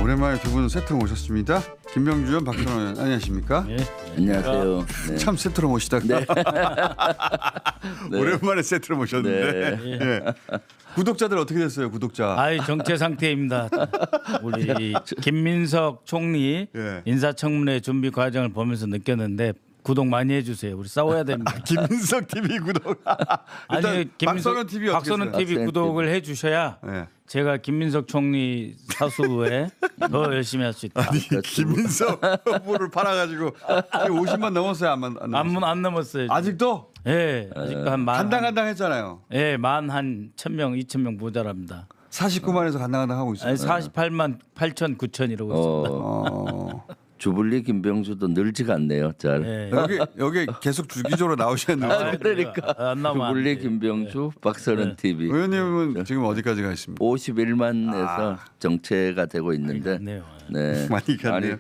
오랜만에 두 분 세트로 모셨습니다. 김병주 의원, 박선원 의원 안녕하십니까? 네. 안녕하세요. 네. 참 세트로 모시다가 네. 오랜만에 세트로 모셨는데 네. 예. 구독자들 어떻게 됐어요? 구독자. 아이 정체 상태입니다. 우리 김민석 총리 예. 인사청문회 준비 과정을 보면서 느꼈는데 구독 많이 해주세요. 우리 싸워야 됩니다. 김민석 TV 구독. 일단 박선원 TV 어떻게 박선원 됐어요? TV 구독을 해주셔야 예. 제가 김민석 총리 사수에 더 열심히 할 수 있다. 아니 김민석 후보를 팔아가지고 50만 넘었어요? 안 넘었어요. 아직도? 예, 아직도 한 간당간당했잖아요. 예, 만 한 1,000명, 2,000명 모자랍니다. 49만에서 간당간당 하고 있어요. 아니 48만 8천 9천 이러고 있습니다. 주불리 김병주도 늘지가 않네요. 잘. 예. 여기 계속 주기적으로 나오셨는데 그러니까 안 나오면 안 주불리 돼. 김병주 박선원 TV 의원님은 지금 어디까지 가 있습니까? 51만에서 정체가 되고 있는데 네. 네. 많이 갔네요.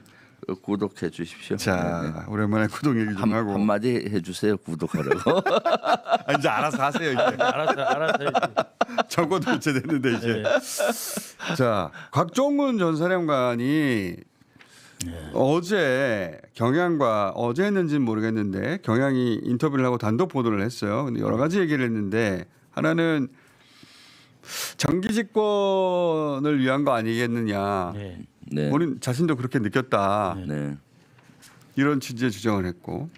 구독해 주십시오. 자 오랜만에 구독 얘기 좀 하고 한마디 해주세요. 구독하라고. 이제 알아서 하세요. 이제 알았어. 적어도 이제 됐는데 이제 자 곽종훈 전 사령관이 어제 경향과 어제 했는지는 모르겠는데 경향이 인터뷰를 하고 단독 보도를 했어요. 근데 여러 가지 얘기를 했는데 하나는 장기 집권을 위한 거 아니겠느냐. 네. 네. 본인 자신도 그렇게 느꼈다. 네. 이런 취지의 주장을 했고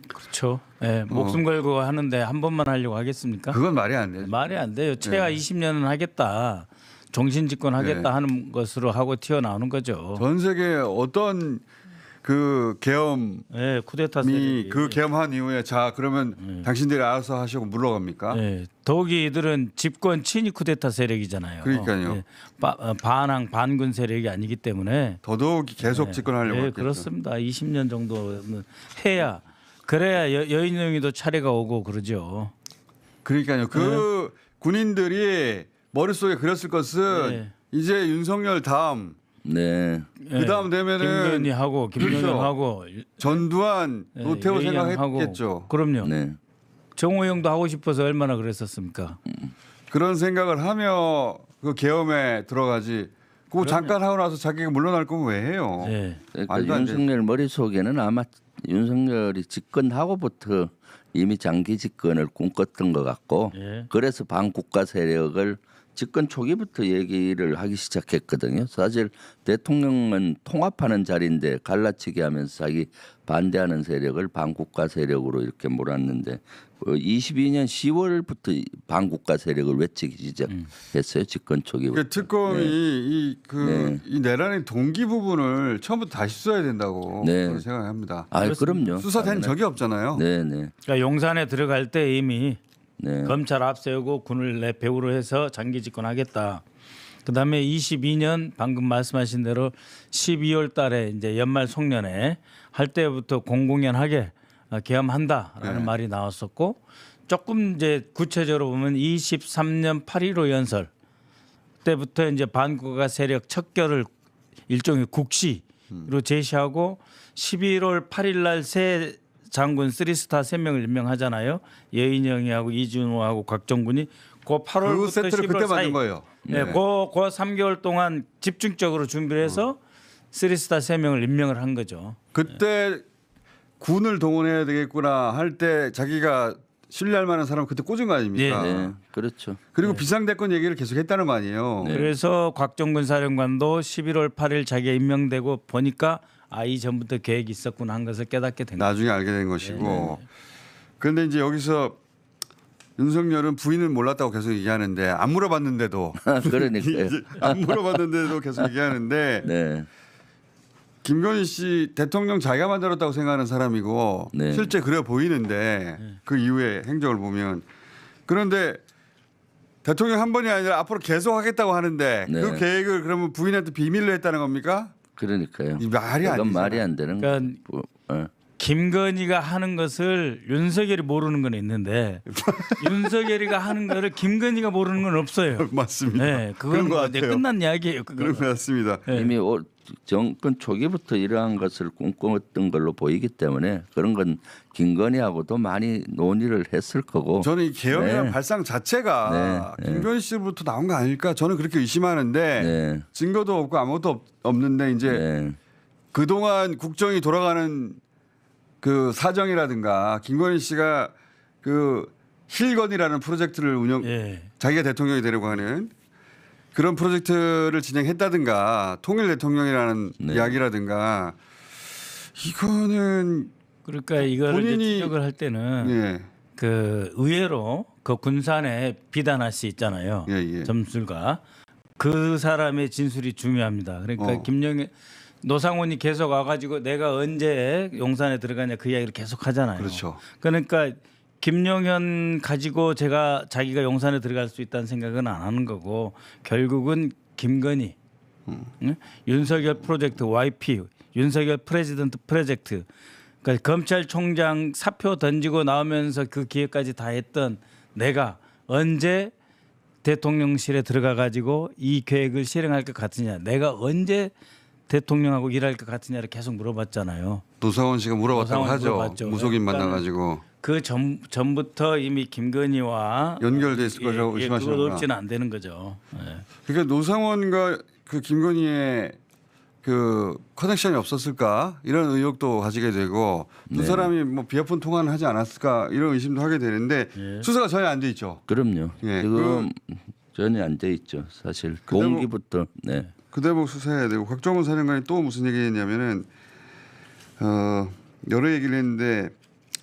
그렇죠. 예, 목숨 걸고 하는데 한 번만 하려고 하겠습니까? 그건 말이 안 돼요. 말이 안 돼요. 최하 20년은 하겠다. 종신집권 하겠다 하는 것으로 하고 튀어나오는 거죠. 전 세계 어떤 그 계엄이 예, 쿠데타 세력이. 그 계엄한 이후에 자 그러면 당신들이 알아서 하시고 물러갑니까? 예, 더욱이 이들은 집권 친위 쿠데타 세력이잖아요. 그러니까요. 예, 반항 반군 세력이 아니기 때문에 더더욱 계속 집권하려고 예, 했겠죠. 그렇습니다. 20년 정도는 해야 그래야 여인영이도 차례가 오고 그러죠. 그러니까요. 그 군인들이 머릿속에 그렸을 것은 네. 이제 윤석열 다음 네. 그 다음 되면은 김건희하고 김영현하고 전두환 노태우 여인영하고. 생각했겠죠. 그럼요. 네. 정호영도 하고 싶어서 얼마나 그랬었습니까? 그런 생각을 하며 그 계엄에 들어가지. 그거 잠깐 하고 나서 자기가 물러날 거면 왜 해요? 네. 그러니까 말도 안 돼. 윤석열 머릿속에는 아마 윤석열이 집권하고부터 이미 장기 집권을 꿈꿨던 것 같고 예. 그래서 반국가 세력을 집권 초기부터 얘기를 하기 시작했거든요. 사실 대통령은 통합하는 자리인데 갈라치기 하면서 자기 반대하는 세력을 반국가 세력으로 이렇게 몰았는데 22년 10월부터 반국가 세력을 외치기 시작했어요. 집권 초기부터. 그 특검이 이 내란의 동기 부분을 처음부터 다시 써야 된다고 저는 생각합니다. 아, 그럼요. 수사된 적이 없잖아요. 네, 네. 그러니까 용산에 들어갈 때 이미 네. 검찰 앞세우고 군을 내 배후로 해서 장기 집권하겠다. 그다음에 22년 방금 말씀하신 대로 12월 달에 이제 연말 송년회 할 때부터 공공연하게 계엄한다라는 말이 나왔었고 조금 이제 구체적으로 보면 23년 8.15 연설 때부터 이제 반국가 세력 척결을 일종의 국시로 제시하고 11월 8일 날 새 장군 3스타 3명을 임명하잖아요. 여인영이하고 이준호하고 곽정군이 그 8월부터 그 세트를 10월 그때 사이 만든 거예요. 네, 그 3개월 동안 집중적으로 준비를 해서 3스타 3명을 임명을 한 거죠. 그때 군을 동원해야 되겠구나 할 때 자기가 신뢰할 만한 사람 그때 꽂은 거 아닙니까? 네. 그렇죠. 그리고 비상대권 얘기를 계속 했다는 거 아니에요. 그래서 곽정근 사령관도 11월 8일 자기가 임명되고 보니까 이전부터 계획이 있었구나 한 것을 깨닫게 된 거죠. 나중에 알게 된 것이고. 그런데 이제 여기서 윤석열은 부인을 몰랐다고 계속 얘기하는데 안 물어봤는데도 그러니까요. 안 물어봤는데도 계속 얘기하는데 네. 김건희 씨 대통령 자기가 만들었다고 생각하는 사람이고 네. 실제 그래 보이는데 그 이후의 행적을 보면 그런데 대통령 한 번이 아니라 앞으로 계속 하겠다고 하는데 네. 그 계획을 그러면 부인한테 비밀로 했다는 겁니까? 그러니까요. 이 말이 그건 아니잖아요. 말이 안 되는 그러니까 거예요. 김건희가 하는 것을 윤석열이 모르는 건 있는데 윤석열이가 하는 거를 김건희가 모르는 건 없어요. 맞습니다. 네, 그런 그건 것 이제 같아요. 끝난 이야기예요. 그런 것 같습니다. 네. 이미 정권 초기부터 이러한 것을 꿈꿨던 걸로 보이기 때문에 그런 건 김건희하고도 많이 논의를 했을 거고. 저는 이 개혁이라는 네. 발상 자체가 김건희 씨부터 나온 거 아닐까 저는 그렇게 의심하는데 네. 증거도 없고 아무것도 없는데 이제 네. 그동안 국정이 돌아가는 그 사정이라든가 김건희 씨가 그 힐건이라는 프로젝트를 예. 자기가 대통령이 되려고 하는 그런 프로젝트를 진행했다든가 통일 대통령이라는 네. 이야기라든가 이거는 그러니까 이거를 이제 본인이- 추적을 할 때는 예. 그 의외로 그 군산에 비단아 씨 있잖아요. 예, 예. 점술가 그 사람의 진술이 중요합니다. 그러니까 김영애 노상원이 계속 와가지고 내가 언제 용산에 들어가냐 그 이야기를 계속 하잖아요. 그렇죠. 그러니까 김용현 가지고 자기가 용산에 들어갈 수 있다는 생각은 안 하는 거고 결국은 김건희, 응? 윤석열 프로젝트 YP, 윤석열 프레지던트 프로젝트, 그러니까 검찰총장 사표 던지고 나오면서 그 기획까지 다 했던 내가 언제 대통령실에 들어가 가지고 이 계획을 실행할 것 같으냐, 내가 언제 대통령하고 일할 것 같으냐를 계속 물어봤잖아요. 노사원 씨가 물어봤다고 노사원이 하죠. 물어봤죠. 무속인 그러니까는 만나가지고 그 전부터 이미 김건희와 연결돼 있을 거라고 그거 의심하시는구나. 없지는 안 되는 거죠. 예. 그러니까 노상원과 그 김건희의 그 커넥션이 없었을까 이런 의혹도 가지게 되고 두 사람이 뭐 비아폰 통화는 하지 않았을까 이런 의심도 하게 되는데 수사가 전혀 안 돼 있죠. 그럼요. 예, 지금 전혀 안 돼 있죠. 사실 공기부터. 네. 그 대목 수사해야 되고 곽정훈 사령관이 또 무슨 얘기했냐면은 여러 얘기를 했는데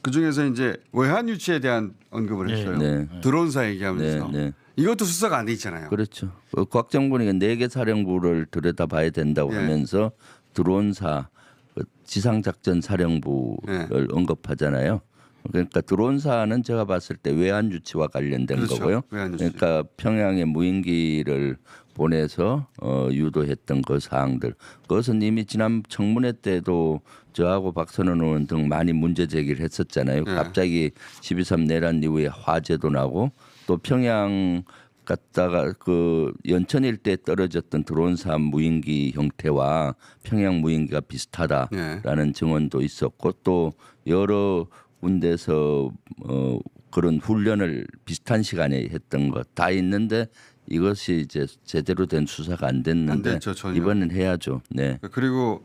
그 중에서 이제 외환 유치에 대한 언급을 했어요. 네. 드론사 얘기하면서 네, 네. 이것도 수사가 안 돼 있잖아요. 그렇죠. 곽정군이가 4개 사령부를 들여다봐야 된다고 예. 하면서 드론사 지상작전 사령부를 예. 언급하잖아요. 그러니까 드론사는 제가 봤을 때 외환 유치와 관련된 그렇죠. 거고요. 외환 유치. 그러니까 평양에 무인기를 보내서 유도했던 그 사항들. 그것은 이미 지난 청문회 때도 저하고 박선원 의원 등 많이 문제 제기를 했었잖아요. 네. 갑자기 12.3 내란 이후에 화재도 나고 또 평양 갔다가 그 연천 일대에 떨어졌던 드론사 무인기 형태와 평양 무인기가 비슷하다라는 증언도 있었고 또 여러 군데서 그런 훈련을 비슷한 시간에 했던 것 다 있는데 이것이 이제 제대로 된 수사가 안 됐는데 안 됐죠, 전혀. 이번엔 해야죠. 네. 그리고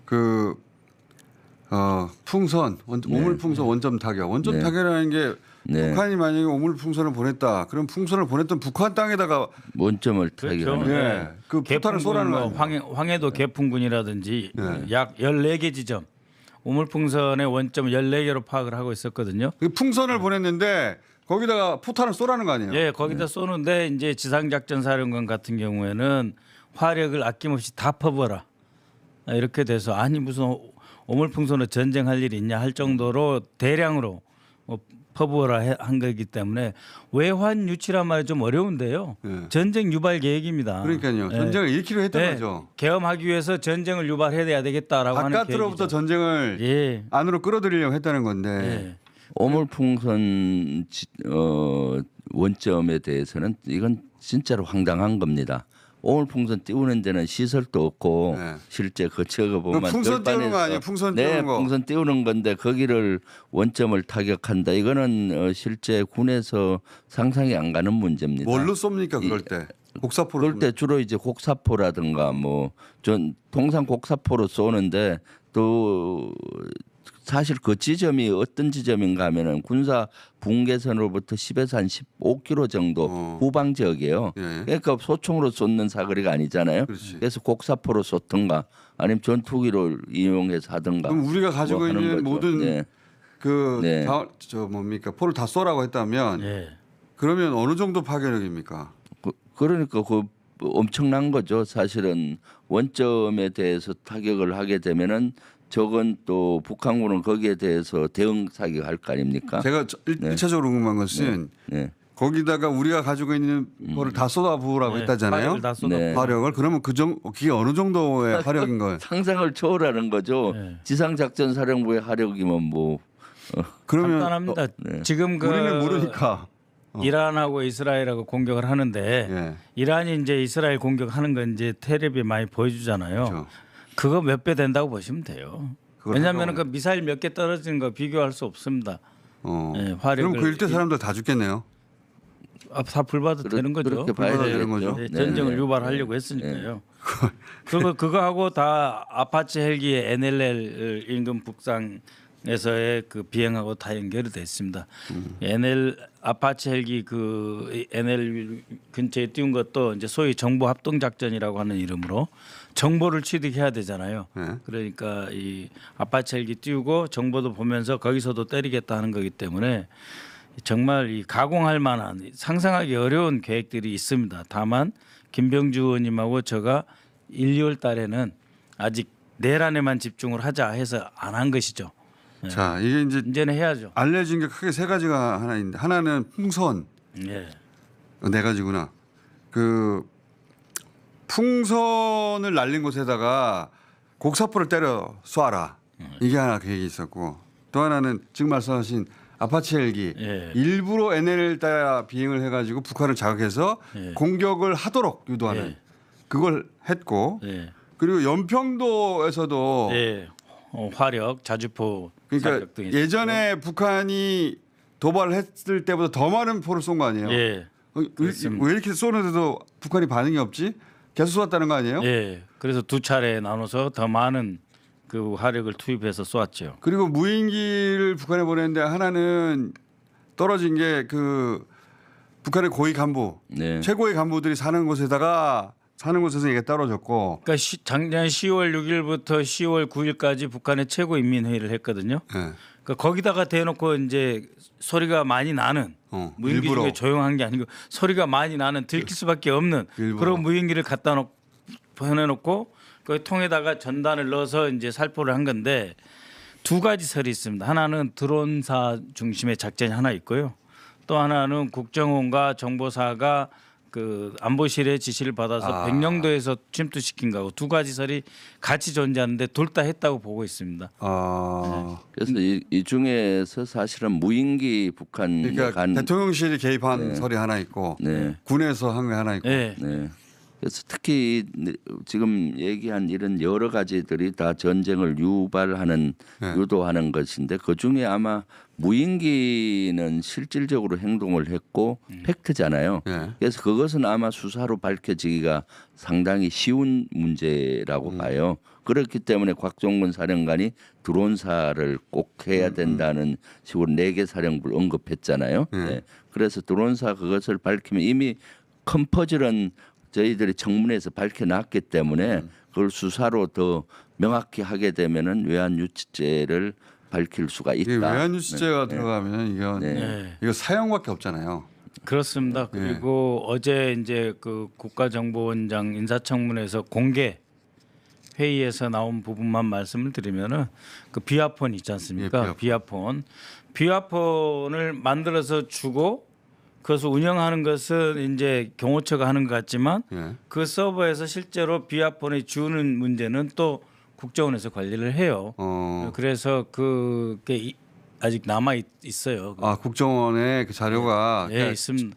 그 풍선 오물풍선 원점 타격 원점 네. 타격이라는 게 네. 북한이 만약에 오물풍선을 보냈다 그럼 풍선을 보냈던 북한 땅에다가 원점을 그렇죠. 타격하는. 예. 그 포탄을 쏘라는 거 아니에요? 황해도 개풍군이라든지 네. 약 14개 지점 우물풍선의 원점 14개로 파악을 하고 있었거든요. 그 풍선을 보냈는데 거기다가 포탄을 쏘라는 거 아니에요? 예, 거기다 쏘는데 이제 지상작전 사령관 같은 경우에는 화력을 아낌없이 다 퍼부어라. 이렇게 돼서 아니 무슨 오물풍선으로 전쟁할 일이 있냐 할 정도로 대량으로 퍼부어라 한 거기 때문에 외환 유치란 말이 좀 어려운데요. 예. 전쟁 유발 계획입니다. 그러니까요. 예. 전쟁을 일으키려 했던 네, 거죠. 계엄하기 위해서 전쟁을 유발해야 되겠다라고 하는 바깥으로부터 계획이죠. 전쟁을 예. 안으로 끌어들이려고 했다는 건데 예. 오물풍선 원점에 대해서는 이건 진짜로 황당한 겁니다. 오물풍선 띄우는 데는 시설도 없고 네. 실제 그 지역을 보면 그럼 풍선 띄우는 거 아니에요? 풍선 네, 띄우는 거. 풍선 띄우는 건데 거기를 원점을 타격한다. 이거는 실제 군에서 상상이 안 가는 문제입니다. 뭘로 쏩니까 그럴 때? 곡사포로 그럴 때 주로 이제 곡사포라든가 뭐 전 통상 곡사포로 쏘는데 또 사실 그 지점이 어떤 지점인가 하면은 군사 분계선으로부터 10에서 한 15km 정도 후방 지역이에요. 예. 그러니까 소총으로 쏘는 사거리가 아니잖아요. 그렇지. 그래서 곡사포로 쏘든가 아니면 전투기를 이용해서 하든가. 그럼 우리가 가지고 뭐 하는 있는 거죠. 모든 네. 그 네. 저 뭡니까 포를 다 쏘라고 했다면 예. 그러면 어느 정도 파괴력입니까? 그러니까 그 엄청난 거죠. 사실은 원점에 대해서 타격을 하게 되면은 저건 또 북한군은 거기에 대해서 대응 사격할 거 아닙니까? 제가 일차적으로 궁금한 것은 네. 거기다가 우리가 가지고 있는 거를 다 쏟아부으라고 했다잖아요. 화력을 다 쏟아. 네. 화력을 그러면 그게 어느 정도의 화력인 거예요? 상상을 초월하는 거죠. 네. 지상작전 사령부의 화력이면 뭐 그러면 간단합니다. 지금 그 우리는 모르니까. 이란하고 이스라엘하고 공격을 하는데 예. 이란이 이제 이스라엘 공격하는 건 이제 텔레비에 많이 보여주잖아요. 그렇죠. 그거 몇 배 된다고 보시면 돼요. 그걸 왜냐하면 그 미사일 몇 개 떨어지는 거 비교할 수 없습니다. 예, 화력을 그럼 그 일대 사람들 다 죽겠네요. 다 불봐도 되는 거죠. 그렇게 봐야 불가야 되는 되겠죠. 거죠. 네, 전쟁을 유발하려고 했으니까요. 그거 하고 다 아파치 헬기의 NLL 인근 북상에서의 그 비행하고 다 연결이 됐습니다. 아파치 헬기 그 NL 근처에 띄운 것도 이제 소위 정보 합동 작전이라고 하는 이름으로 정보를 취득해야 되잖아요. 네. 그러니까 이 아파치 헬기 띄우고 정보도 보면서 거기서도 때리겠다 하는 거기 때문에 정말 이 가공할 만한 상상하기 어려운 계획들이 있습니다. 다만 김병주 의원님하고 제가 1, 2월 달에는 아직 내란에만 집중을 하자 해서 안 한 것이죠. 자, 이게 이제 이제는 해야죠. 알려진 게 크게 세 가지가 하나 있는데 하나는 풍선 예. 네 가지구나. 그 풍선을 날린 곳에다가 곡사포를 때려 쏴라. 이게 하나 계획이 있었고 또 하나는 지금 말씀하신 아파치 헬기 예. 일부러 NLL 따라 비행을 해가지고 북한을 자극해서 예. 공격을 하도록 유도하는 예. 그걸 했고 예. 그리고 연평도에서도 예. 화력, 자주포, 그러니까 사격 등이 예전에 북한이 도발을 했을 때보다 더 많은 포를 쏜 거 아니에요? 예. 왜 이렇게 쏘는데도 북한이 반응이 없지? 계속 쏘았다는 거 아니에요? 예. 그래서 두 차례 나눠서 더 많은 그 화력을 투입해서 쏘았죠. 그리고 무인기를 북한에 보냈는데 하나는 떨어진 게 그 북한의 고위 간부, 네. 최고의 간부들이 사는 곳에서 이게 떨어졌고, 그러니까 작년 10월 6일부터 10월 9일까지 북한의 최고인민회의를 했거든요. 예. 그러니까 거기다가 대놓고 이제 소리가 많이 나는 무인기 일부러. 중에 조용한 게 아니고 소리가 많이 나는 들킬 수밖에 없는 일부러. 그런 무인기를 갖다 놓고 보내놓고 그 통에다가 전단을 넣어서 이제 살포를 한 건데 두 가지 설이 있습니다. 하나는 드론사 중심의 작전이 하나 있고요. 또 하나는 국정원과 정보사가 그 안보실의 지시를 받아서 백령도에서 침투시킨 거하고 두 가지 설이 같이 존재하는데 둘 다 했다고 보고 있습니다. 그래서 이 중에서 사실은 무인기 북한 그러니까 간 대통령실이 개입한 설이 하나 있고, 네. 군에서 한 게 하나 있고, 네. 네. 그래서 특히 지금 얘기한 이런 여러 가지들이 다 전쟁을 유발하는 네. 유도하는 것인데 그 중에 아마 무인기는 실질적으로 행동을 했고 팩트잖아요. 네. 그래서 그것은 아마 수사로 밝혀지기가 상당히 쉬운 문제라고 봐요. 그렇기 때문에 곽종근 사령관이 드론사를 꼭 해야 된다는 식으로 4개 사령부를 언급했잖아요. 네. 그래서 드론사 그것을 밝히면 이미 큰 퍼즐은 저희들이 청문회에서 밝혀놨기 때문에 그걸 수사로 더 명확히 하게 되면은 외환유치죄를 밝힐 수가 이게 있다. 외환유치죄가 들어가면 이건 네. 이거 사형밖에 없잖아요. 그렇습니다. 그리고 어제 이제 그 국가정보원장 인사청문회에서 공개 회의에서 나온 부분만 말씀을 드리면은 그 비아폰 있지 않습니까? 예, 비아폰을 만들어서 주고 그것을 운영하는 것은 이제 경호처가 하는 것 같지만 예. 그 서버에서 실제로 비아폰을 주는 문제는 또 국정원에서 관리를 해요. 그래서 그게 아직 남아 있어요. 아 국정원의 그 자료가 예, 그러니까 있습니다.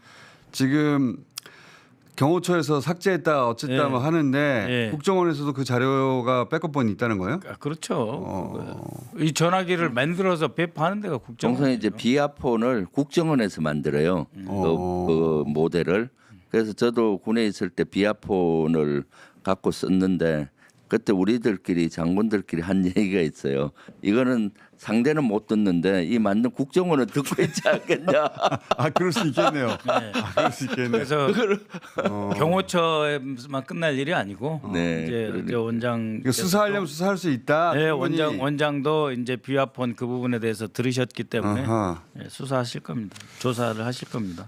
지금 경호처에서 삭제했다 어쨌다 예. 뭐 하는데 예. 국정원에서도 그 자료가 백업본이 있다는 거예요? 아, 그렇죠. 이 전화기를 만들어서 배포하는 데가 국정원. 정상 이제 비아폰을 국정원에서 만들어요. 그 모델을. 그래서 저도 군에 있을 때 비아폰을 갖고 썼는데 그때 우리들끼리 장군들끼리 한 얘기가 있어요. 이거는 상대는 못 듣는데 이 만든 국정원은 듣고 있지 않겠냐. 아 그럴 수 있겠네요. 아, 그럴 수 있겠네요. 그래서 경호처에만 끝날 일이 아니고 네, 이제 원장 이거 수사하려면 수사할 수 있다. 네, 충분히. 원장도 이제 비아폰 그 부분에 대해서 들으셨기 때문에 아하. 예, 수사하실 겁니다. 조사를 하실 겁니다.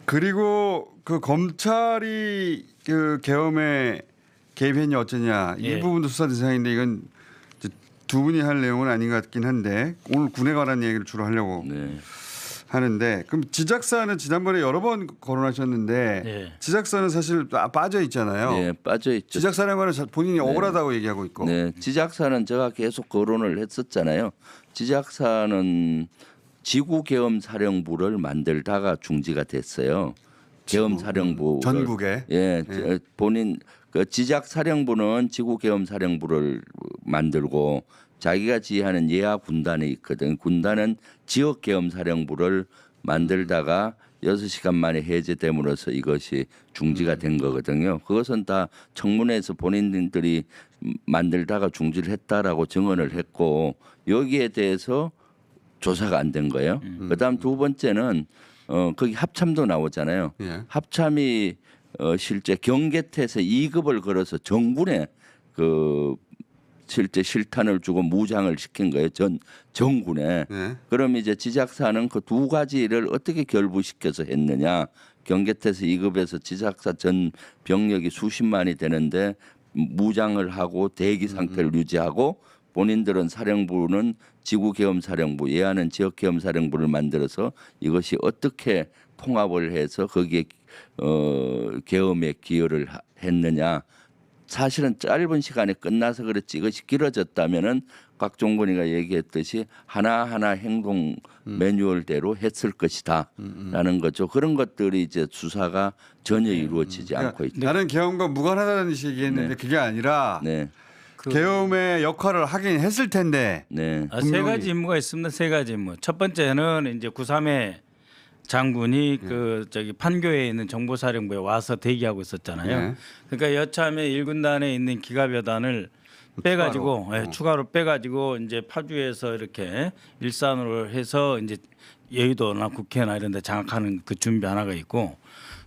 그리고 그 검찰이 그 계엄에 개입했냐 어쩌냐 이 예. 부분도 수사 대상인데 이건 이제 두 분이 할 내용은 아닌 것 같긴 한데 오늘 군에 관한 얘기를 주로 하려고 네. 하는데 그럼 지작사는 지난번에 여러 번 거론하셨는데 예. 지작사는 사실 빠져 있잖아요. 네, 빠져 있죠. 지작사령관은 본인이 억울하다고 얘기하고 있고. 네, 지작사는 제가 계속 거론을 했었잖아요. 지작사는 지구계엄 사령부를 만들다가 중지가 됐어요. 계엄사령부 전국에 본인 그 지작사령부는 지구계엄사령부를 만들고 자기가 지휘하는 예하 군단이 있거든. 군단은 지역계엄사령부를 만들다가 6시간 만에 해제됨으로써 이것이 중지가 된 거거든요. 그것은 다 청문회에서 본인들이 만들다가 중지를 했다라고 증언을 했고 여기에 대해서 조사가 안 된 거예요. 그다음 두 번째는 거기 합참도 나오잖아요. 예. 합참이 실제 경계태에서 2급을 걸어서 정군에 그 실제 실탄을 주고 무장을 시킨 거예요. 정군에. 예. 그럼 이제 지작사는 그 두 가지를 어떻게 결부시켜서 했느냐. 경계태에서 2급에서 지작사 전 병력이 수십만이 되는데 무장을 하고 대기 상태를 유지하고 본인들은 사령부는 지구계엄사령부, 예하는 지역계엄사령부를 만들어서 이것이 어떻게 통합을 해서 거기에 계엄에 기여를 했느냐. 사실은 짧은 시간에 끝나서 그렇지 이것이 길어졌다면은 곽종건이가 얘기했듯이 하나하나 행동 매뉴얼대로 했을 것이다라는 거죠. 그런 것들이 이제 수사가 전혀 이루어지지 않고 있다. 다른 계엄과 무관하다는 식이 얘기했는데 그게 아니라 네, 계엄의 역할을 하긴 했을 텐데 네, 세 가지 임무가 있습니다. 세 가지 임무. 첫 번째는 이제 9.3의 장군이 그 저기 판교에 있는 정보사령부에 와서 대기하고 있었잖아요. 네. 그러니까 여참에 1군단에 있는 기갑여단을 빼가지고 추가로 빼가지고 이제 파주에서 이렇게 일산으로 해서 이제 여의도나 국회나 이런 데 장악하는 그 준비 하나가 있고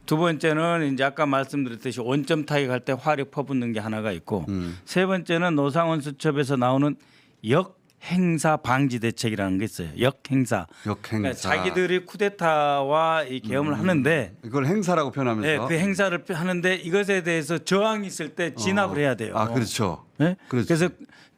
두 번째는 이제 아까 말씀드렸듯이 원점 타격할 때 화력 퍼붓는 게 하나가 있고 세 번째는 노상원 수첩에서 나오는 역행사 방지 대책이라는 게 있어요. 역행사. 그러니까 자기들이 쿠데타와 이 계엄을 하는데 이걸 행사라고 표현하면서 네, 그 행사를 하는데 이것에 대해서 저항이 있을 때 진압을 해야 돼요. 아 그렇죠. 네? 그렇죠. 그래서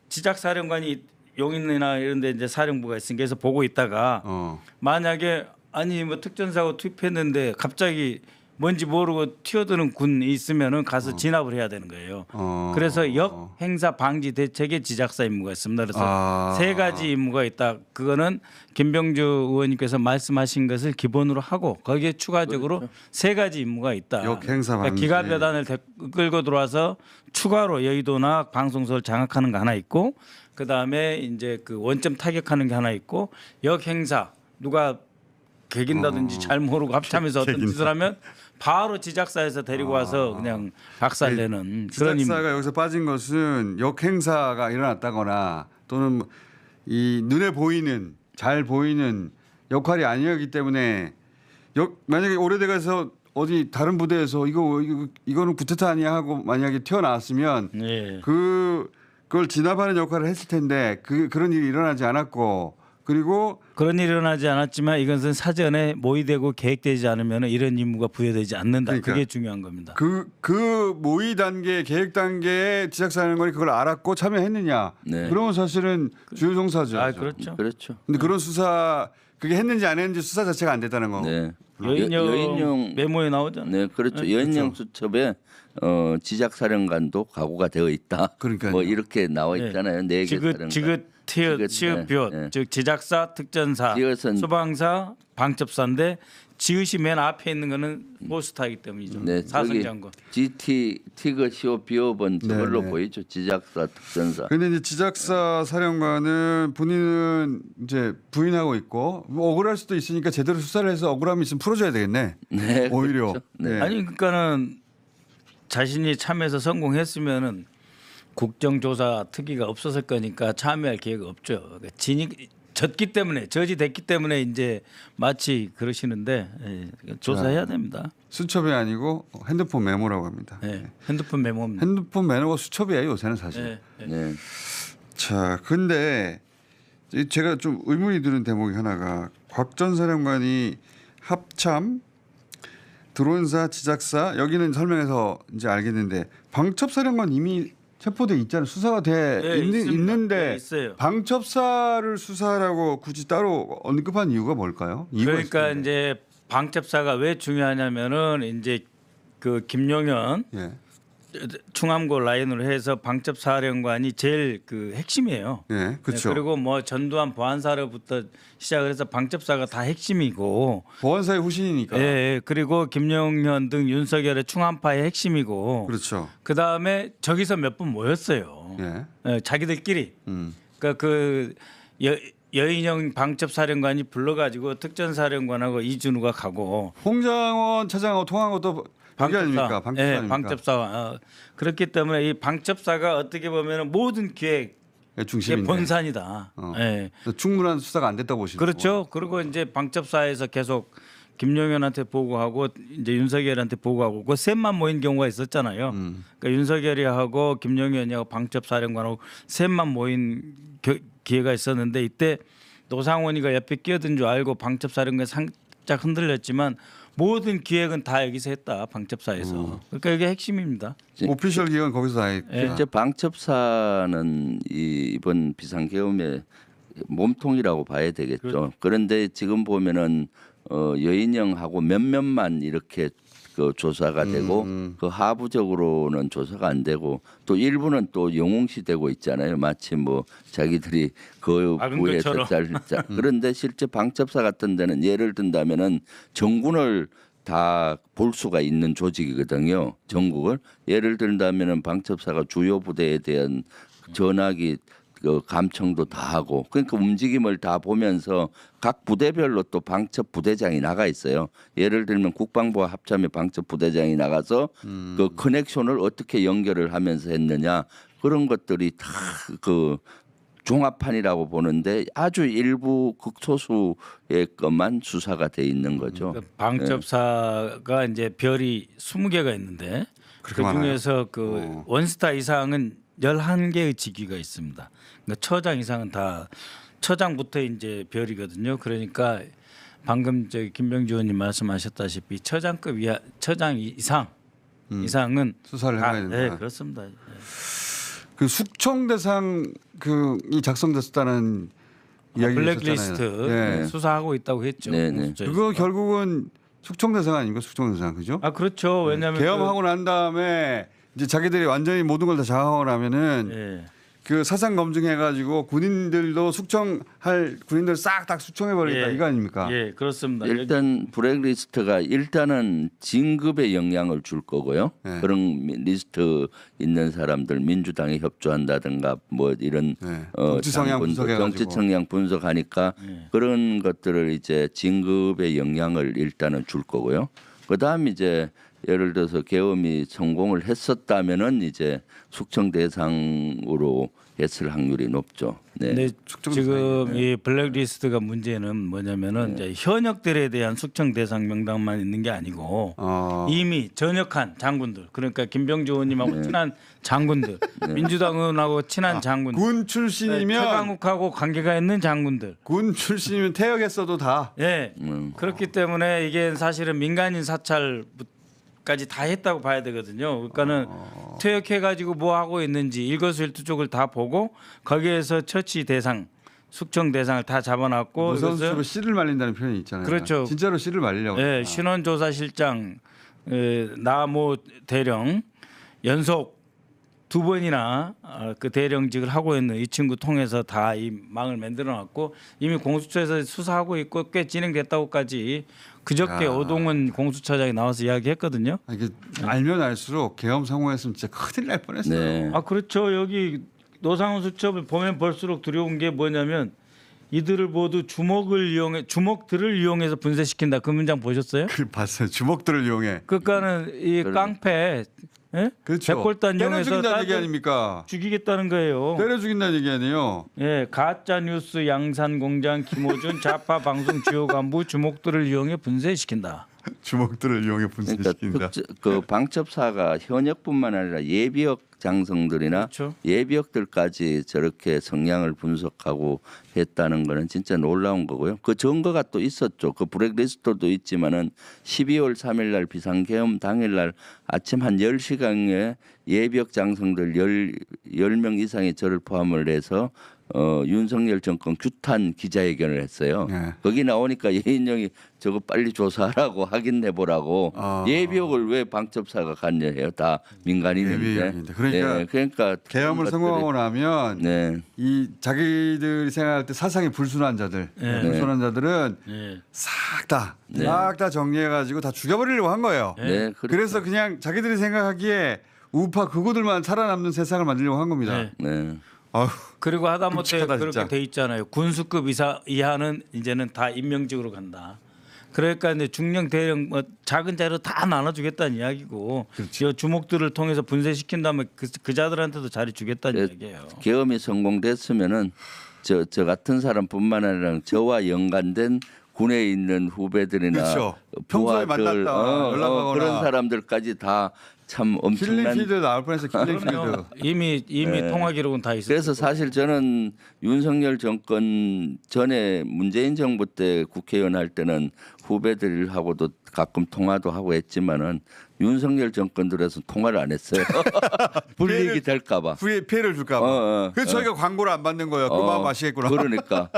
지작사령관이 용인이나 이런 데 이제 사령부가 있으니까 그래서 보고 있다가 만약에 아니 뭐 특전사고 투입했는데 갑자기 뭔지 모르고 튀어드는 군이 있으면은 가서 진압을 해야 되는 거예요. 그래서 역행사 방지 대책의 지작사 임무가 있습니다. 그래서 세 가지 임무가 있다. 그거는 김병주 의원님께서 말씀하신 것을 기본으로 하고 거기에 추가적으로 그렇죠. 세 가지 임무가 있다. 역행사 방지. 그러니까 기갑여단을 끌고 들어와서 추가로 여의도나 방송소를 장악하는 거 하나 있고 그 다음에 이제 그 원점 타격하는 게 하나 있고 역행사 누가 개긴다든지 잘 모르고 합참에서 어떤 짓을 하면 바로 지작사에서 데리고 와서 그냥 박살내는 그런 지작사가 여기서 빠진 것은 역행사가 일어났다거나 또는 이 눈에 보이는 잘 보이는 역할이 아니었기 때문에 만약에 오래돼가서 어디 다른 부대에서 이거는 구테타 아니야 하고 만약에 튀어나왔으면 예. 그걸 진압하는 역할을 했을 텐데 그런 일이 일어나지 않았고 그리고 그런 일이 일어나지 않았지만 이것은 사전에 모의되고 계획되지 않으면 이런 임무가 부여되지 않는다. 그러니까 그게 중요한 겁니다. 그 모의 단계, 계획 단계에 지작사령관이 그걸 알았고 참여했느냐? 네. 그러면 사실은 주요 종사죠. 아 그렇죠. 그렇죠. 근데 그런 수사 그게 했는지 안 했는지 수사 자체가 안 됐다는 거. 네. 여인영 메모에 나오잖아요. 네, 그렇죠. 여인영 수첩에 지작사령관도 각오가 되어 있다. 그러니까요. 뭐 이렇게 나와 있잖아요. 네 개 사령관. 지긋 치읓 비옷 네. 즉 지작사, 특전사, 지읒은 소방사, 방첩사인데 지읒이 맨 앞에 있는 거는 포스타이기 때문이죠. 네, 사성장군. GT 티그 시오 비오번 저걸로 네. 보이죠. 지작사, 특전사. 근데 이제 지작사 사령관은 본인은 이제 부인하고 있고 뭐 억울할 수도 있으니까 제대로 수사를 해서 억울함이 있으면 풀어줘야 되겠네. 네, 오히려. 그렇죠. 네. 아니 그러니까는 자신이 참여해서 성공했으면은 국정조사 특위가 없었을 거니까 참여할 기회가 없죠. 그러니까 저지 됐기 때문에 이제 마치 그러시는데 조사해야 됩니다. 수첩이 아니고 핸드폰 메모라고 합니다. 네, 핸드폰 메모입니다. 핸드폰 메모가 수첩이에요 요새는 사실. 네. 네. 자, 근데 제가 좀 의문이 드는 대목이 하나가 곽 전 사령관이 합참, 드론사, 지작사 여기는 설명해서 이제 알겠는데 방첩 사령관 이미 체포돼 있잖아요. 수사가 돼 네, 있는데 네, 있어요. 방첩사를 수사하라고 굳이 따로 언급한 이유가 뭘까요? 이유가 그러니까 있을 텐데. 이제 방첩사가 왜 중요하냐면은 이제 그 김용현 예. 충암고 라인으로 해서 방첩사령관이 제일 그 핵심이에요. 예, 그렇죠. 네, 그리고 뭐 전두환 보안사로부터 시작을 해서 방첩사가 다 핵심이고, 보안사의 후신이니까. 예, 예, 그리고 김용현 등 윤석열의 충암파의 핵심이고, 그렇죠. 그 다음에 저기서 몇 분 모였어요. 예. 예, 자기들끼리. 음. 그러니까 그 여인영 방첩사령관이 불러가지고 특전사령관하고 이준우가 가고 홍장원 차장하고 통한 것도 그게 아닙니까? 방첩사 예, 아닙니까? 방첩사. 그렇기 때문에 이 방첩사가 어떻게 보면 모든 기획의 중심인데. 본산이다. 예. 충분한 수사가 안 됐다고 보시는 그렇죠. 그리고 이제 방첩사에서 계속 김용현한테 보고하고 이제 윤석열한테 보고하고 그 셋만 모인 경우가 있었잖아요. 그러니까 윤석열이하고 김용현이하고 방첩사령관하고 셋만 모인 기회가 있었는데 이때 노상원이가 옆에 끼어든 줄 알고 방첩사령관이 살짝 흔들렸지만 모든 기획은 다 여기서 했다. 방첩사에서. 그러니까 이게 핵심입니다. 오피셜 기획은 거기서 다 했다. 실제 방첩사는 이번 비상계엄의 몸통이라고 봐야 되겠죠. 그런데 지금 보면은 여인영하고 몇몇만 이렇게 그 조사가 되고 그 하부적으로는 조사가 안 되고 또 일부는 또 영웅시되고 있잖아요. 마치 뭐 자기들이 그 막은 부에서 것처럼. 그런데 실제 방첩사 같은 데는 예를 든다면은 정군을 다 볼 수가 있는 조직이거든요. 전국을 예를 들다면은 방첩사가 주요 부대에 대한 전화기 그 감청도 다 하고 그러니까 움직임을 다 보면서 각 부대별로 또 방첩 부대장이 나가 있어요. 예를 들면 국방부와 합참의 방첩 부대장이 나가서 그 커넥션을 어떻게 연결을 하면서 했느냐 그런 것들이 다 그 종합판이라고 보는데 아주 일부 극소수의 것만 수사가 돼 있는 거죠. 그러니까 방첩사가 이제 별이 20개가 있는데 그 그렇게 많아요? 중에서 그 원스타 이상은 11개의 직위가 있습니다. 그러니까 처장 이상은 다 처장부터 이제 별이거든요. 그러니까 방금 저 김병주 의원님 말씀하셨다시피 처장급 이하 처장 이상은 수사를 다, 해봐야 된다. 네, 그렇습니다. 그 숙청 대상 그이 작성됐었다는 이야기가 블랙리스트 있었잖아요. 네. 수사하고 있다고 했죠. 네, 네. 공수처에서. 그거 결국은 숙청 대상 아닙니까? 숙청 대상 그죠? 아 그렇죠. 왜냐하면 계엄하고 난 다음에 이제 자기들이 완전히 모든 걸 다 장악하고 나면은 예. 그 사상 검증해가지고 군인들도 숙청할 군인들 싹 다 숙청해버리겠다 예. 이거 아닙니까? 예, 그렇습니다. 일단 블랙리스트가 일단은 진급에 영향을 줄 거고요. 네. 그런 리스트 있는 사람들 민주당에 협조한다든가 뭐 이런 네. 정치 성향 장군들, 분석해가지고. 정치 성향 분석하니까 그런 것들을 이제 진급에 영향을 일단은 줄 거고요. 그다음 이제 예를 들어서 계엄이 성공을 했었다면은 이제 숙청 대상으로 했을 확률이 높죠. 네. 근데 지금 이 블랙리스트가 문제는 뭐냐면은 이제 현역들에 대한 숙청 대상 명단만 있는 게 아니고 이미 전역한 장군들 그러니까 김병주 의원님하고 친한 장군들 민주당 의원하고 친한 장군들 군 출신이면 최강욱하고 관계가 있는 장군들 군 출신이면 퇴역했어도 다 예 그렇기 때문에 이게 사실은 민간인 사찰까지 다 했다고 봐야 되거든요. 그러니까는 퇴역해가지고 뭐 하고 있는지 일거수일투족을 다 보고 거기에서 처치 대상, 숙청 대상을 다 잡아놨고 무선수로 씨를 말린다는 표현이 있잖아요. 그렇죠. 진짜로 씨를 말리려고. 예, 그러니까. 신원조사실장 나모 대령 연속 2번이나 그 대령직을 하고 있는 이 친구 통해서 다 이 망을 만들어놨고 이미 공수처에서 수사하고 있고 꽤 진행됐다고까지 그저께 오동훈 공수처장이 나와서 이야기했거든요. 이게 알면 알수록 계엄 성공했으면 진짜 큰일 날 뻔했어요. 네. 아 그렇죠. 여기 노상훈 수첩을 보면 볼수록 두려운 게 뭐냐면 이들을 모두 주먹들을 이용해서 분쇄시킨다. 그 문장 보셨어요? 그 봤어요. 주먹들을 이용해. 그러니까는 이 깡패 예? 그렇죠. 백골단 때려 이용해서 죽인다는 얘기 딸들 아닙니까? 죽이겠다는 거예요. 때려 죽인다는 얘기 아니에요. 예, 가짜 뉴스 양산공장 김호준 좌파 방송 주요 간부 주목들을 이용해 분쇄시킨다. 주먹들을 이용해 그러니까 분쇄시킨다. 그 방첩사가 현역뿐만 아니라 예비역 장성들이나 그렇죠. 예비역들까지 저렇게 성향을 분석하고 했다는 거는 진짜 놀라운 거고요. 그 증거가 또 있었죠. 그 블랙리스트도 있지만은 12월 3일 날 비상계엄 당일 날 아침 한 10시경에 예비역 장성들 10명 이상의 저를 포함을 해서 윤석열 정권 규탄 기자회견을 했어요. 네. 거기 나오니까 예인영이 저거 빨리 조사하라고 확인해보라고 예비역을 왜 방첩사가 관여해요? 다 민간인인데. 예비역인데. 그러니까 그러니까 계엄을 성공하고 나면 네. 이 자기들이 생각할 때 사상이 불순한 자들, 불순한 자들은 예. 싹 다 정리해가지고 다 죽여버리려고 한 거예요. 네, 그래서 그냥 자기들이 생각하기에 우파 극우들만 살아남는 세상을 만들려고 한 겁니다. 네. 네. 아휴, 그리고 하다못해 끔찍하다, 그렇게 진짜. 돼 있잖아요. 군수급 이하는 이제는 다 임명직으로 간다. 그러니까 이제 중령 대령 뭐 작은 자료 다 나눠주겠다는 이야기고 이 주목들을 통해서 분쇄시킨 다음에 그 자들한테도 자리 주겠다는 얘기예요. 계엄이 성공됐으면은 저 같은 사람뿐만 아니라 저와 연관된 군에 있는 후배들이나 그렇죠. 평소에 부하들, 만났다, 연락하거나. 그런 사람들까지 다 참 엄청난. 킬링필드 나올 뻔해서 킬링필드. 그럼요. 이미 통화 기록은 다 있었고. 그래서 사실 저는 윤석열 정권 전에 문재인 정부 때 국회의원 할 때는 후배들하고도 가끔 통화도 하고 했지만은 윤석열 정권 들어서 통화를 안 했어요. 불이익이 될까봐. 피해를 줄까봐. 그래서 저희가 광고를 안 받는 거예요. 그 마음 아시겠구나. 그러니까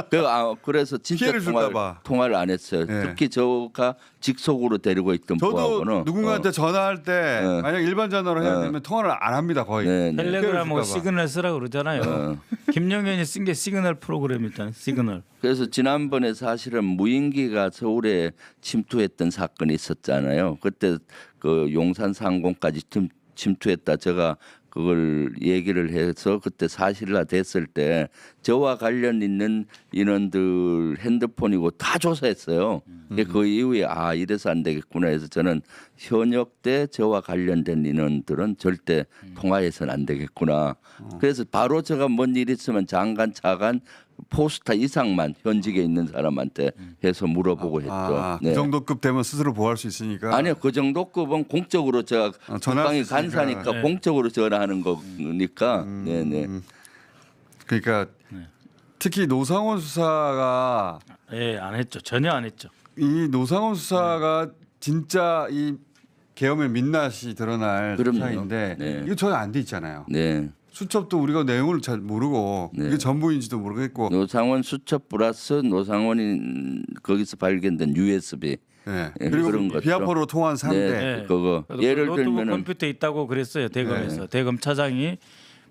그래서 진짜 피해를 줄까봐. 통화를 안 했어요. 네. 특히 저가 직속으로 데리고 있던 저도 부하고는 누군가한테 전화할 때 만약 일반 전화로 해야 되면 통화를 안 합니다 거의. 네, 네. 텔레그램하고 줄까 봐. 시그널 쓰라고 그러잖아요. 김영현이 쓴 게 시그널 프로그램이잖아요. 시그널. 그래서 지난번에 사실은 무인기가 서울에 침투했던 사건이 있었잖아요. 그때 그 용산 상공까지 침투했다. 제가 그걸 얘기를 해서 그때 사실화 됐을 때 저와 관련 있는 인원들 핸드폰이고 다 조사했어요. 근데 그 이후에 이래서 안 되겠구나 해서 저는 현역 때 저와 관련된 인원들은 절대 통화해서는 안 되겠구나. 그래서 바로 제가 뭔 일 있으면 장관, 차관, 포스타 이상만 현직에 있는 사람한테 해서 물어보고 했죠. 그 정도급 되면 스스로 보호할 수 있으니까. 아니요, 그 정도 급은 공적으로 제가 전화할 국방이 수 있으니까. 간사니까 네. 공적으로 전화하는 거니까. 네네. 그러니까 특히 노상원 수사가 예, 안 했죠. 전혀 안 했죠. 이 노상원 수사가 진짜 이 계엄의 민낯이 드러날 그럼요. 수사인데 네. 이거 전혀 안 돼 있잖아요. 네. 수첩도 우리가 내용을 잘 모르고 네. 이게 전부인지도 모르겠고. 노상원 수첩 플러스 노상원이 거기서 발견된 USB. 네. 예, 그리고 그런 것들. 비아포로 통한 상대. 네. 그거 예를 노트북 들면은 컴퓨터에 있다고 그랬어요. 대검에서 대검 차장이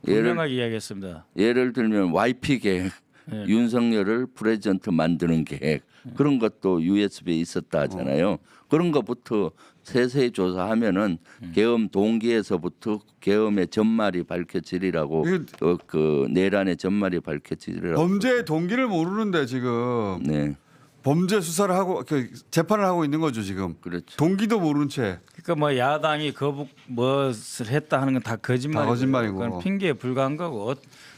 분명하게 이야기했습니다. 예를 들면 YP 계획, 윤석열을 프레젠트 만드는 계획 그런 것도 USB에 있었다 하잖아요. 그런 것부터 세세히 조사하면은 계엄 동기에서부터 계엄의 전말이 밝혀지리라고 그 내란의 전말이 밝혀지리라고. 범죄의 동기를 모르는데 지금 네, 범죄 수사를 하고 재판을 하고 있는 거죠 지금. 그렇죠. 동기도 모르는 채. 그러니까 뭐 야당이 거북 무엇을 했다 하는 건 다 거짓말이고, 다 거짓말이고. 그건 핑계에 불과한 거고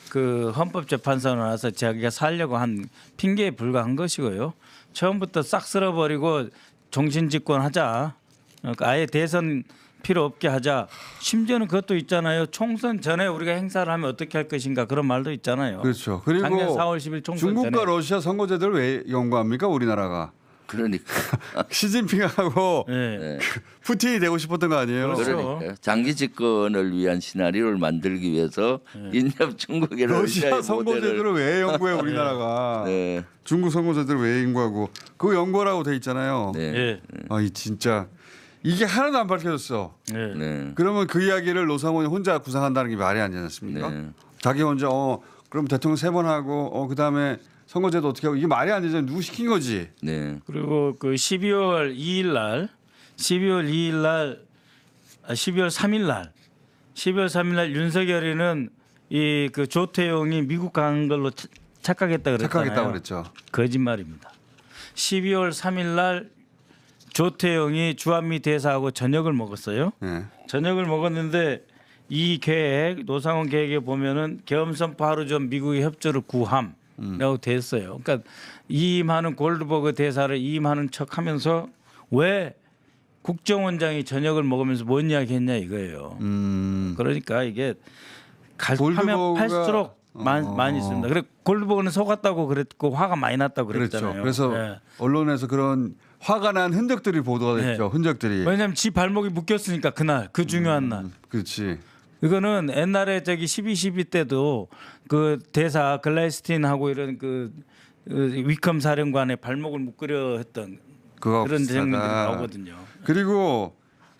그 헌법재판소에 나와서 자기가 살려고 한 핑계에 불과한 것이고요. 처음부터 싹 쓸어버리고 종신집권하자. 그러니까 아예 대선 필요 없게 하자. 심지어는 그것도 있잖아요. 총선 전에 우리가 행사를 하면 어떻게 할 것인가 그런 말도 있잖아요. 그렇죠. 그리고 작년 4월 10일 총선 중국과 전에. 러시아 선거제도를 왜 연구합니까 우리나라가? 그러니까 시진핑하고 네. 푸틴이 되고 싶었던 거 아니에요? 그렇죠. 그러니까 장기 집권을 위한 시나리오를 만들기 위해서 인접 중국의 러시아 러시아의 모델을 선거제도를 왜 연구해 우리나라가? 네, 중국 선거제도를 왜 연구하고 그 연구라고 돼 있잖아요. 네, 예. 이 진짜 이게 하나도 안 밝혀졌어. 예. 네, 그러면 그 이야기를 노상원이 혼자 구상한다는 게 말이 안 되지 않습니까? 네. 자기 혼자 그럼 대통령 3번 하고 그다음에 선거제도 어떻게 하고 이게 말이 안 되잖아요. 누구 시킨 거지? 네. 그리고 그 12월 2일 날 12월 3일 날 윤석열이는 이 그 조태용이 미국 간 걸로 착각했다 그랬잖아요. 착각했다고 그랬죠. 거짓말입니다. 12월 3일 날 조태용이 주한미 대사하고 저녁을 먹었어요. 네. 저녁을 먹었는데 이 계획 노상원 계획에 보면은 계엄 선포 하루 전 미국의 협조를 구함이라고 돼 있어요. 그러니까 이임하는 골드버그 대사를 이임하는 척하면서 왜 국정원장이 저녁을 먹으면서 뭔 이야기했냐 이거예요. 그러니까 이게 가면 골드버그가- 팔수록 많이 있습니다. 그래 골드버그는 속았다고 그랬고 화가 많이 났다고 그렇죠. 그랬잖아요. 그래서 예. 언론에서 그런 화가 난 흔적들이 보도가 됐죠. 네. 흔적들이. 왜냐하면 지 발목이 묶였으니까 그날 그 중요한 날. 그렇지. 이거는 옛날에 저기 12.12 때도 그 대사 글라이스틴하고 이런 그 위컴 사령관의 발목을 묶으려 했던 그거 그런 비슷하다. 장면들이 나오거든요. 그리고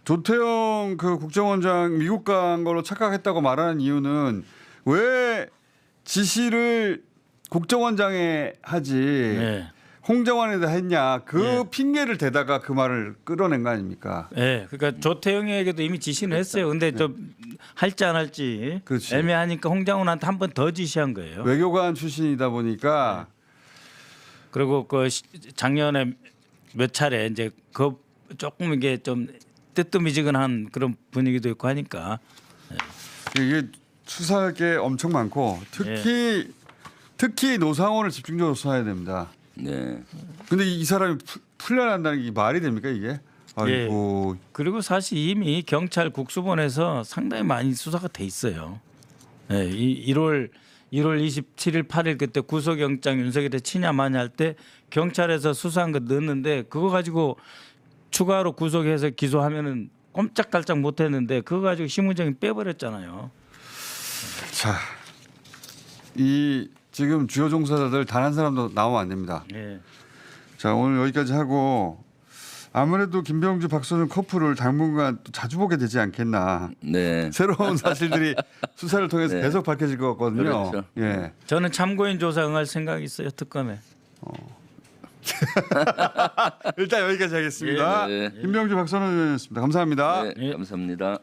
조태영 그 국정원장 미국 간 걸로 착각했다고 말하는 이유는 왜 지시를 국정원장에 하지 네. 홍정환에다 했냐 그 네. 핑계를 대다가 그 말을 끌어낸 거 아닙니까? 예, 그러니까 조태영에게도 이미 지시는 했어요. 근데 좀 할지 안 할지 그렇지. 애매하니까 홍장훈한테 한 번 더 지시한 거예요. 외교관 출신이다 보니까 그리고 그 작년에 몇 차례 이제 그 조금 이게 좀 뜨뜻미지근한 그런 분위기도 있고 하니까 이게 수사할 게 엄청 많고 특히 노상원을 집중적으로 수사해야 됩니다. 네. 근데 이 사람이 풀려난다는 게 말이 됩니까 이게? 아이고. 그리고 사실 이미 경찰 국수본에서 상당히 많이 수사가 돼 있어요. 예, 1월 27일, 8일 그때 구속영장 윤석열에 치냐 마냐 할 때 경찰에서 수사한 거 넣었는데 그거 가지고 추가로 구속해서 기소하면은 꼼짝달짝 못했는데 그거 가지고 심우정이 빼버렸잖아요. 자, 이 지금 주요 종사자들 단 한 사람도 나오면 안 됩니다. 예. 자, 오늘 여기까지 하고 아무래도 김병주 박선우 커플을 당분간 또 자주 보게 되지 않겠나. 네. 새로운 사실들이 수사를 통해서 네. 계속 밝혀질 것 같거든요. 그렇죠. 예. 저는 참고인 조사 응할 생각이 있어요 특검에. 일단 여기까지 하겠습니다. 네, 네. 김병주 박선우 의원이었습니다. 감사합니다. 네. 감사합니다.